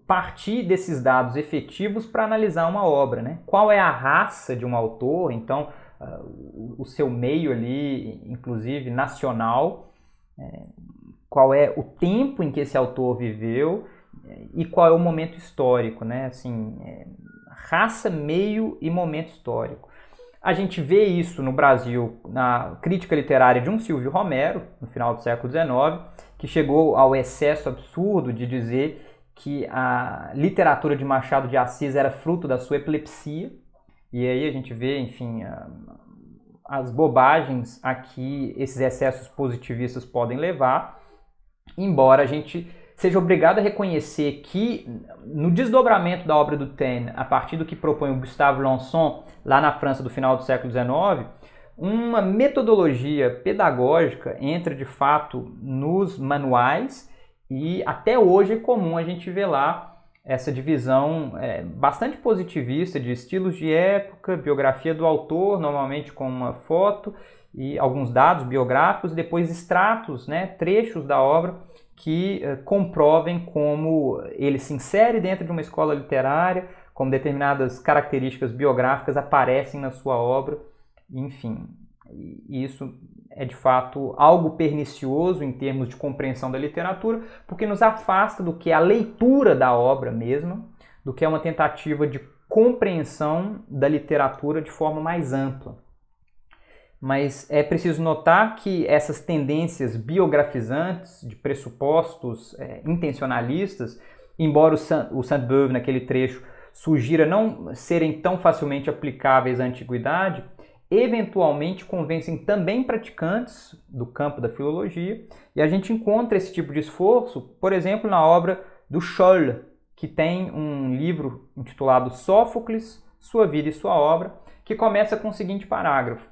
partir desses dados efetivos para analisar uma obra, né? Qual é a raça de um autor, então o seu meio ali, inclusive nacional, qual é o tempo em que esse autor viveu e qual é o momento histórico, né? Assim, raça, meio e momento histórico. A gente vê isso no Brasil na crítica literária de um Silvio Romero, no final do século XIX, que chegou ao excesso absurdo de dizer que a literatura de Machado de Assis era fruto da sua epilepsia. E aí a gente vê, enfim, as bobagens a que esses excessos positivistas podem levar, embora a gente seja obrigado a reconhecer que no desdobramento da obra do Taine, a partir do que propõe o Gustave Lanson, lá na França do final do século XIX, uma metodologia pedagógica entra de fato nos manuais e até hoje é comum a gente ver lá essa divisão bastante positivista de estilos de época, biografia do autor, normalmente com uma foto e alguns dados biográficos, depois extratos, né, trechos da obra que comprovem como ele se insere dentro de uma escola literária, como determinadas características biográficas aparecem na sua obra, enfim. Isso é de fato algo pernicioso em termos de compreensão da literatura, porque nos afasta do que é a leitura da obra mesma, do que é uma tentativa de compreensão da literatura de forma mais ampla. Mas é preciso notar que essas tendências biografizantes, de pressupostos intencionalistas, embora o Sainte-Beuve naquele trecho sugira não serem tão facilmente aplicáveis à antiguidade, eventualmente convencem também praticantes do campo da filologia, e a gente encontra esse tipo de esforço, por exemplo, na obra do Scholl, que tem um livro intitulado Sófocles, Sua Vida e Sua Obra, que começa com o seguinte parágrafo: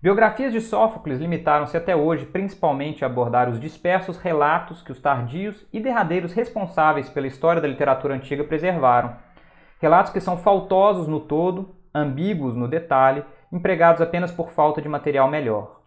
biografias de Sófocles limitaram-se até hoje principalmente a abordar os dispersos relatos que os tardios e derradeiros responsáveis pela história da literatura antiga preservaram. Relatos que são faltosos no todo, ambíguos no detalhe, empregados apenas por falta de material melhor.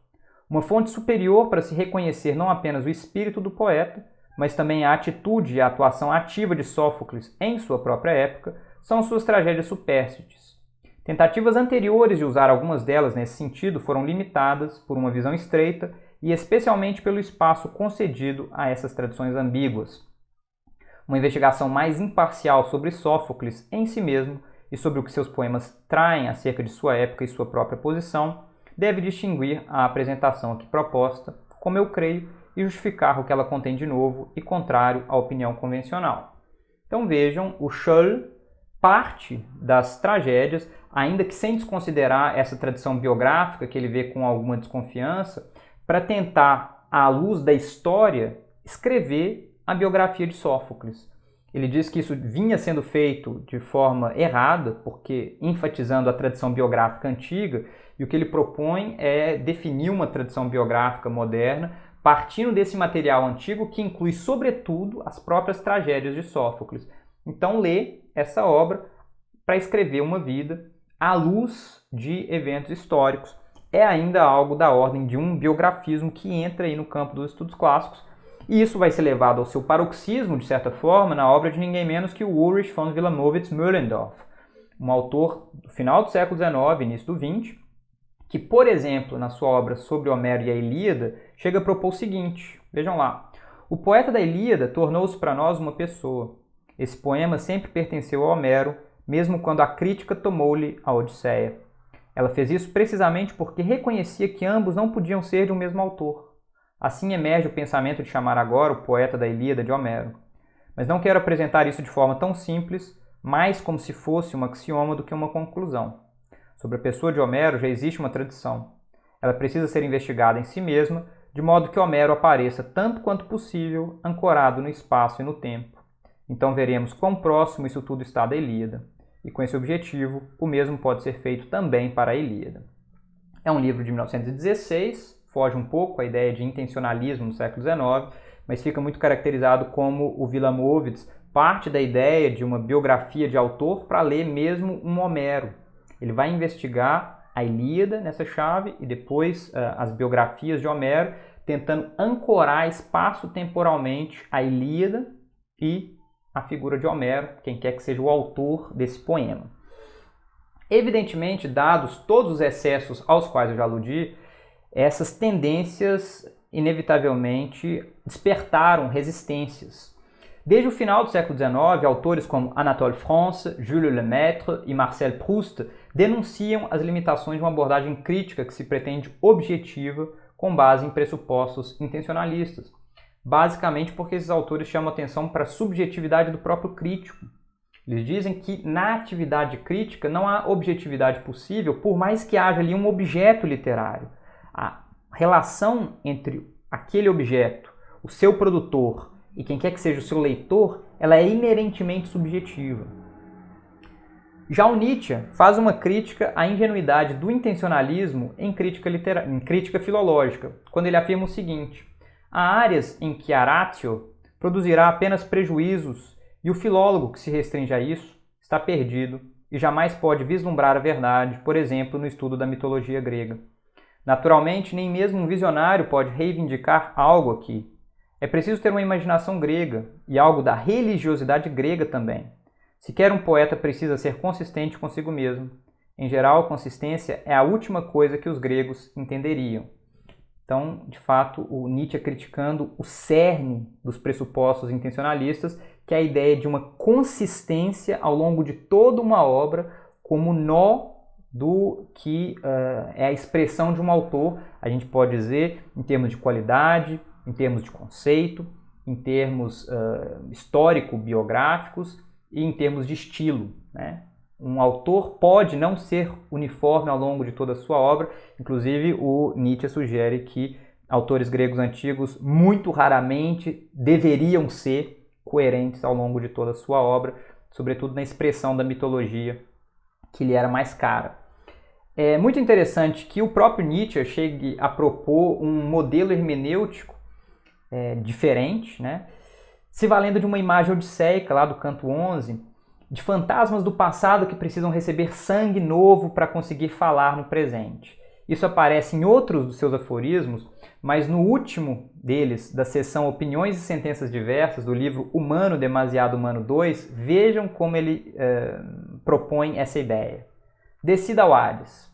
Uma fonte superior para se reconhecer não apenas o espírito do poeta, mas também a atitude e a atuação ativa de Sófocles em sua própria época, são suas tragédias supérstites. Tentativas anteriores de usar algumas delas nesse sentido foram limitadas por uma visão estreita e especialmente pelo espaço concedido a essas tradições ambíguas. Uma investigação mais imparcial sobre Sófocles em si mesmo e sobre o que seus poemas traem acerca de sua época e sua própria posição, deve distinguir a apresentação aqui proposta, como eu creio, e justificar o que ela contém de novo e contrário à opinião convencional. Então vejam, o Scholl parte das tragédias, ainda que sem desconsiderar essa tradição biográfica que ele vê com alguma desconfiança, para tentar, à luz da história, escrever a biografia de Sófocles. Ele diz que isso vinha sendo feito de forma errada, porque enfatizando a tradição biográfica antiga, e o que ele propõe é definir uma tradição biográfica moderna, partindo desse material antigo que inclui, sobretudo, as próprias tragédias de Sófocles. Então, lê essa obra para escrever uma vida à luz de eventos históricos, é ainda algo da ordem de um biografismo que entra aí no campo dos estudos clássicos, e isso vai ser levado ao seu paroxismo, de certa forma, na obra de ninguém menos que o Ulrich von Wilamowitz-Moellendorff, um autor do final do século XIX, início do XX, que, por exemplo, na sua obra sobre Homero e a Ilíada, chega a propor o seguinte, vejam lá, o poeta da Ilíada tornou-se para nós uma pessoa. Esse poema sempre pertenceu a Homero, mesmo quando a crítica tomou-lhe a Odisseia. Ela fez isso precisamente porque reconhecia que ambos não podiam ser de um mesmo autor. Assim emerge o pensamento de chamar agora o poeta da Ilíada de Homero. Mas não quero apresentar isso de forma tão simples, mais como se fosse um axioma do que uma conclusão. Sobre a pessoa de Homero já existe uma tradição. Ela precisa ser investigada em si mesma, de modo que Homero apareça tanto quanto possível ancorado no espaço e no tempo. Então veremos quão próximo isso tudo está da Ilíada. E com esse objetivo, o mesmo pode ser feito também para a Ilíada. É um livro de 1916, foge um pouco à ideia de intencionalismo no século XIX, mas fica muito caracterizado como o Wilamowitz parte da ideia de uma biografia de autor para ler mesmo um Homero. Ele vai investigar a Ilíada nessa chave e depois as biografias de Homero, tentando ancorar espaço-temporalmente a Ilíada e a figura de Homero, quem quer que seja o autor desse poema. Evidentemente, dados todos os excessos aos quais eu já aludi, essas tendências inevitavelmente despertaram resistências. Desde o final do século XIX, autores como Anatole France, Jules Lemaitre e Marcel Proust denunciam as limitações de uma abordagem crítica que se pretende objetiva com base em pressupostos intencionalistas. Basicamente porque esses autores chamam atenção para a subjetividade do próprio crítico. Eles dizem que na atividade crítica não há objetividade possível, por mais que haja ali um objeto literário. A relação entre aquele objeto, o seu produtor e quem quer que seja o seu leitor, ela é inerentemente subjetiva. Já o Nietzsche faz uma crítica à ingenuidade do intencionalismo em crítica filológica, quando ele afirma o seguinte: há áreas em que a ratio produzirá apenas prejuízos e o filólogo que se restringe a isso está perdido e jamais pode vislumbrar a verdade, por exemplo, no estudo da mitologia grega. Naturalmente, nem mesmo um visionário pode reivindicar algo aqui. É preciso ter uma imaginação grega e algo da religiosidade grega também. Sequer um poeta precisa ser consistente consigo mesmo. Em geral, consistência é a última coisa que os gregos entenderiam. Então, de fato, o Nietzsche criticando o cerne dos pressupostos intencionalistas, que é a ideia de uma consistência ao longo de toda uma obra como nó do que é a expressão de um autor, a gente pode dizer, em termos de qualidade, em termos de conceito, em termos histórico-biográficos e em termos de estilo, né? Um autor pode não ser uniforme ao longo de toda a sua obra, inclusive o Nietzsche sugere que autores gregos antigos muito raramente deveriam ser coerentes ao longo de toda a sua obra, sobretudo na expressão da mitologia que lhe era mais cara. É muito interessante que o próprio Nietzsche chegue a propor um modelo hermenêutico diferente, né? Se valendo de uma imagem odisseica lá do canto 11, de fantasmas do passado que precisam receber sangue novo para conseguir falar no presente. Isso aparece em outros dos seus aforismos, mas no último deles, da seção Opiniões e Sentenças Diversas, do livro Humano, Demasiado Humano 2, vejam como ele propõe essa ideia. Descida ao Hades.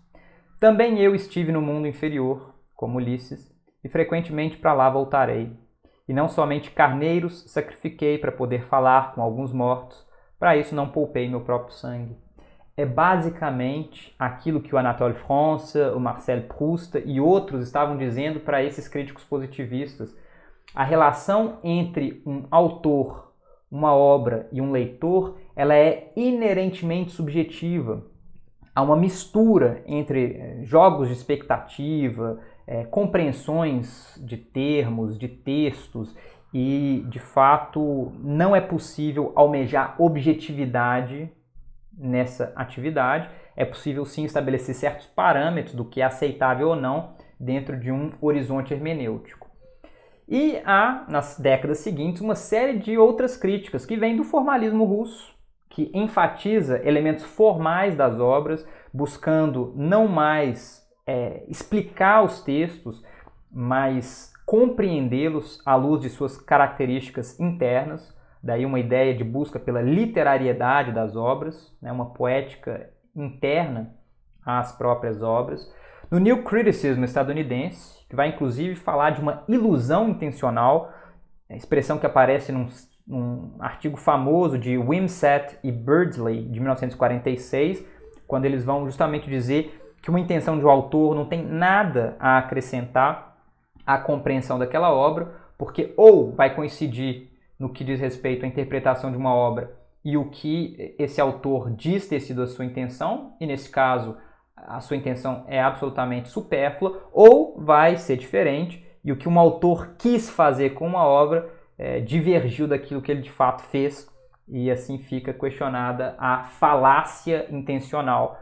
Também eu estive no mundo inferior, como Ulisses, e frequentemente para lá voltarei. E não somente carneiros sacrifiquei para poder falar com alguns mortos, para isso não poupei meu próprio sangue. É basicamente aquilo que o Anatole France, o Marcel Proust e outros estavam dizendo para esses críticos positivistas. A relação entre um autor, uma obra e um leitor, ela é inerentemente subjetiva. Há uma mistura entre jogos de expectativa, compreensões de termos, de textos, e, de fato, não é possível almejar objetividade nessa atividade. É possível, sim, estabelecer certos parâmetros do que é aceitável ou não dentro de um horizonte hermenêutico. E há, nas décadas seguintes, uma série de outras críticas que vêm do formalismo russo, que enfatiza elementos formais das obras, buscando não mais explicar os textos, mas compreendê-los à luz de suas características internas, daí uma ideia de busca pela literariedade das obras, né, uma poética interna às próprias obras. No New Criticism estadunidense, que vai inclusive falar de uma ilusão intencional, expressão que aparece num artigo famoso de Wimsatt e Beardsley, de 1946, quando eles vão justamente dizer que uma intenção de um autor não tem nada a acrescentar à compreensão daquela obra, porque ou vai coincidir no que diz respeito à interpretação de uma obra e o que esse autor diz ter sido a sua intenção, e nesse caso a sua intenção é absolutamente supérflua, ou vai ser diferente e o que um autor quis fazer com uma obra divergiu daquilo que ele de fato fez, e assim fica questionada a falácia intencional.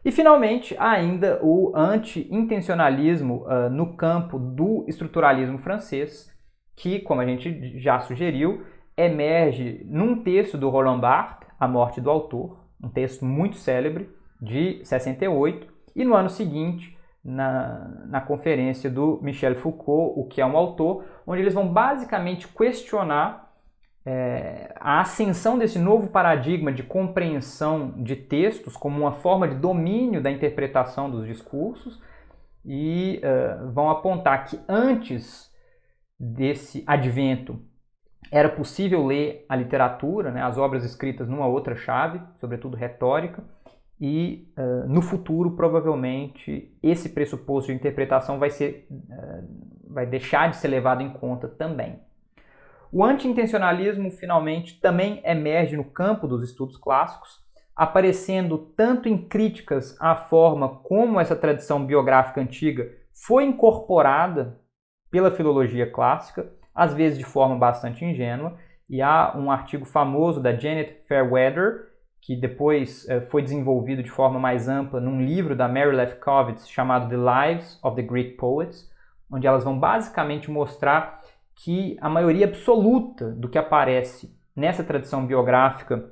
E finalmente, ainda o anti-intencionalismo no campo do estruturalismo francês, que, como a gente já sugeriu, emerge num texto do Roland Barthes, A Morte do Autor, um texto muito célebre, de 68, e no ano seguinte, na conferência do Michel Foucault, O que é um autor, onde eles vão basicamente questionar a ascensão desse novo paradigma de compreensão de textos como uma forma de domínio da interpretação dos discursos, e vão apontar que antes desse advento era possível ler a literatura, né, as obras escritas numa outra chave, sobretudo retórica, e no futuro, provavelmente, esse pressuposto de interpretação vai deixar de ser levado em conta também. O anti-intencionalismo, finalmente, também emerge no campo dos estudos clássicos, aparecendo tanto em críticas à forma como essa tradição biográfica antiga foi incorporada pela filologia clássica, às vezes de forma bastante ingênua, e há um artigo famoso da Janet Fairweather, que depois foi desenvolvido de forma mais ampla num livro da Mary Lefkowitz chamado The Lives of the Greek Poets, onde elas vão basicamente mostrar que a maioria absoluta do que aparece nessa tradição biográfica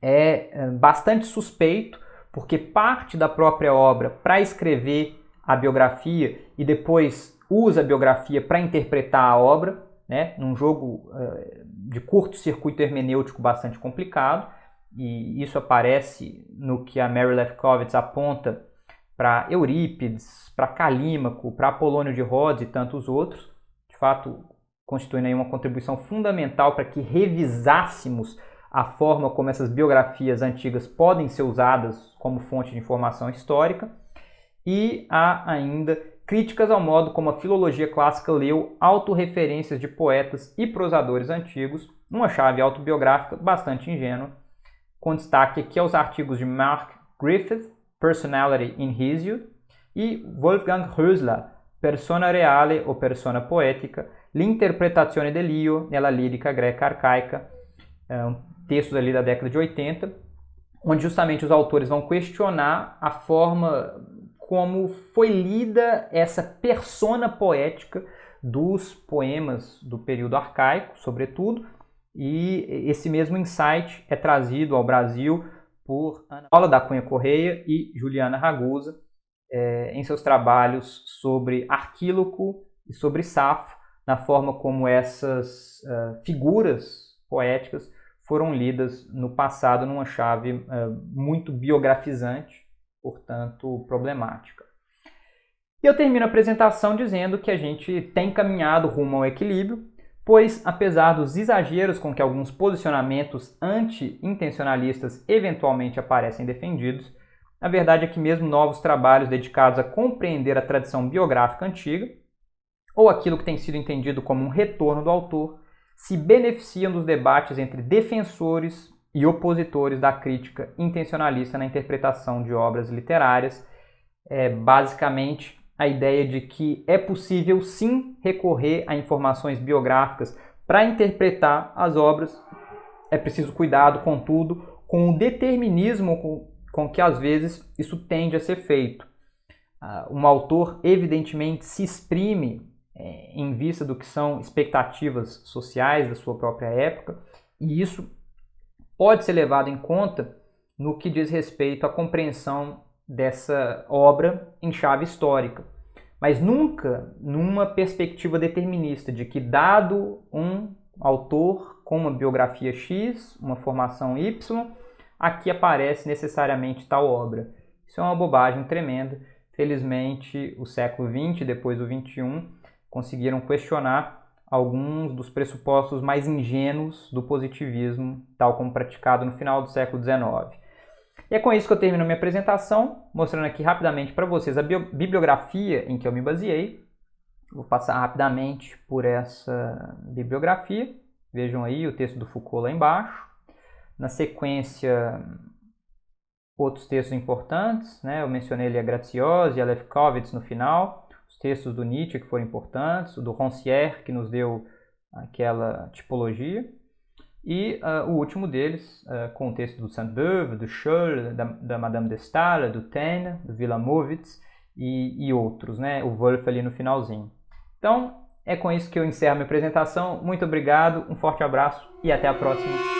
é bastante suspeito, porque parte da própria obra para escrever a biografia e depois usa a biografia para interpretar a obra, né, num jogo de curto-circuito hermenêutico bastante complicado, e isso aparece no que a Mary Lefkowitz aponta para Eurípides, para Calímaco, para Apolônio de Rhodes e tantos outros. De fato, constituindo aí uma contribuição fundamental para que revisássemos a forma como essas biografias antigas podem ser usadas como fonte de informação histórica. E há ainda críticas ao modo como a filologia clássica leu autorreferências de poetas e prosadores antigos, numa chave autobiográfica bastante ingênua, com destaque aqui aos artigos de Mark Griffith, Personality in Hesiod, e Wolfgang Rösler, Persona Reale ou Persona Poetica, L'interpretazione dell'io nella lirica greca arcaica, textos ali da década de 80, onde justamente os autores vão questionar a forma como foi lida essa persona poética dos poemas do período arcaico, sobretudo, e esse mesmo insight é trazido ao Brasil por Ana Paula da Cunha Correia e Juliana Ragusa em seus trabalhos sobre Arquíloco e sobre Safo, na forma como essas figuras poéticas foram lidas no passado numa chave muito biografizante, portanto problemática. E eu termino a apresentação dizendo que a gente tem caminhado rumo ao equilíbrio, pois, apesar dos exageros com que alguns posicionamentos anti-intencionalistas eventualmente aparecem defendidos, a verdade é que mesmo novos trabalhos dedicados a compreender a tradição biográfica antiga, ou aquilo que tem sido entendido como um retorno do autor, se beneficiam dos debates entre defensores e opositores da crítica intencionalista na interpretação de obras literárias. Basicamente, a ideia de que é possível sim recorrer a informações biográficas para interpretar as obras. É preciso cuidado, contudo, com o determinismo com que às vezes isso tende a ser feito. Um autor evidentemente se exprime em vista do que são expectativas sociais da sua própria época, e isso pode ser levado em conta no que diz respeito à compreensão dessa obra em chave histórica, mas nunca numa perspectiva determinista de que, dado um autor com uma biografia X, uma formação Y, aqui aparece necessariamente tal obra. Isso é uma bobagem tremenda. Felizmente, o século XX, depois o XXI, conseguiram questionar alguns dos pressupostos mais ingênuos do positivismo, tal como praticado no final do século XIX. E é com isso que eu termino a minha apresentação, mostrando aqui rapidamente para vocês a bibliografia em que eu me baseei. Vou passar rapidamente por essa bibliografia. Vejam aí o texto do Foucault lá embaixo. Na sequência, outros textos importantes, né? Eu mencionei ali a Graziosi e a Lefkowitz no final. Os textos do Nietzsche que foram importantes, o do Rancière, que nos deu aquela tipologia. E o último deles, com o texto do Sainte-Beuve, do Scholl, da Madame de Staël, do Taine, do Wilamowitz e outros, né? O Wolff ali no finalzinho. Então, é com isso que eu encerro minha apresentação. Muito obrigado, um forte abraço e até a próxima.